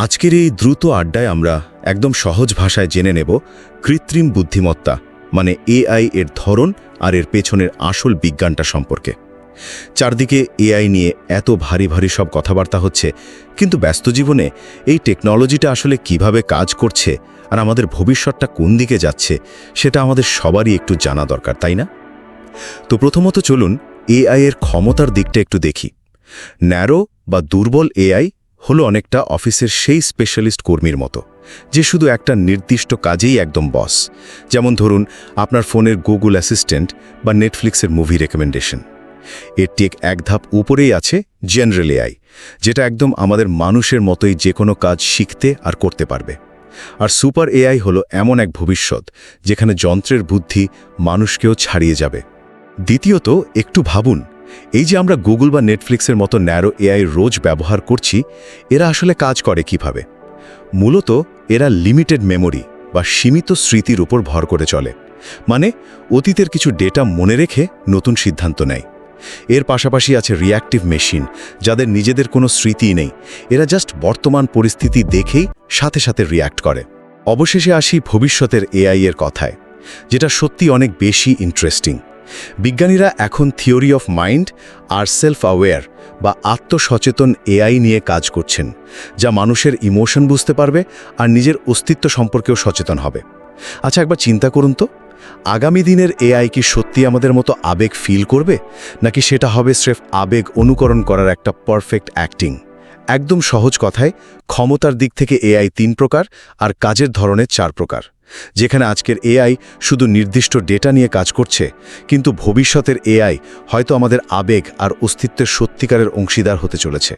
আজকের এই দ্রুত আড্ডায় আমরা একদম সহজ ভাষায় জেনে নেব কৃত্রিম বুদ্ধিমত্তা মানে এআই এর ধরন আর এর পেছনের আসল বিজ্ঞানটা সম্পর্কে। চারদিকে এআই নিয়ে এত ভারী ভারী সব কথাবার্তা হচ্ছে, কিন্তু ব্যস্ত জীবনে এই টেকনোলজিটা আসলে কিভাবে কাজ করছে আর আমাদের ভবিষ্যৎটা কোন দিকে যাচ্ছে সেটা আমাদের সবারই একটু জানা দরকার, তাই না? তো প্রথমত চলুন এআই এর ক্ষমতার দিকটা একটু দেখি। ন্যারো বা দুর্বল এআই হলো অনেকটা অফিসের সেই স্পেশালিস্ট কর্মীর মতো, যে শুধু একটা নির্দিষ্ট কাজেই একদম বস। যেমন ধরুন আপনার ফোনের গুগল অ্যাসিস্ট্যান্ট বা নেটফ্লিক্সের মুভি রেকমেন্ডেশন। এর ঠিক এক ধাপ উপরেই আছে জেনারেল এআই, যেটা একদম আমাদের মানুষের মতোই যে কোনো কাজ শিখতে আর করতে পারবে। আর সুপার এআই হলো এমন এক ভবিষ্যৎ যেখানে যন্ত্রের বুদ্ধি মানুষকেও ছাড়িয়ে যাবে। দ্বিতীয়ত একটু ভাবুন, এই যে আমরা গুগল বা নেটফ্লিক্সের মতো ন্যারো এআই রোজ ব্যবহার করছি, এরা আসলে কাজ করে কিভাবে? মূলত এরা লিমিটেড মেমোরি বা সীমিত স্মৃতির উপর ভর করে চলে। মানে অতীতের কিছু ডেটা মনে রেখে নতুন সিদ্ধান্ত নেয়। এর পাশাপাশি আছে রিঅ্যাক্টিভ মেশিন, যাদের নিজেদের কোনো স্মৃতি নেই। এরা জাস্ট বর্তমান পরিস্থিতি দেখেই সাথে সাথে রিঅ্যাক্ট করে। অবশেষে আসি ভবিষ্যতের এআই এর কথায়, যেটা সত্যি অনেক বেশি ইন্টারেস্টিং। বিজ্ঞানীরা এখন থিওরি অফ মাইন্ড আর সেলফ অ্যাওয়্যার বা আত্মসচেতন এআই নিয়ে কাজ করছেন, যা মানুষের ইমোশন বুঝতে পারবে আর নিজের অস্তিত্ব সম্পর্কেও সচেতন হবে। আচ্ছা, একবার চিন্তা করুন তো, আগামী দিনের এআই কি সত্যি আমাদের মতো আবেগ ফিল করবে, নাকি সেটা হবে স্রেফ আবেগ অনুকরণ করার একটা পারফেক্ট অ্যাক্টিং? একদম সহজ কথায়, ক্ষমতার দিক থেকে এআই 3 প্রকার আর কাজের ধরনের 4 প্রকার। যেখানে আজকের এআই শুধু নির্দিষ্ট ডেটা নিয়ে কাজ করছে, কিন্তু ভবিষ্যতের এআই হয়তো আমাদের আবেগ আর অস্তিত্বের সত্যিকারের অংশীদার হতে চলেছে।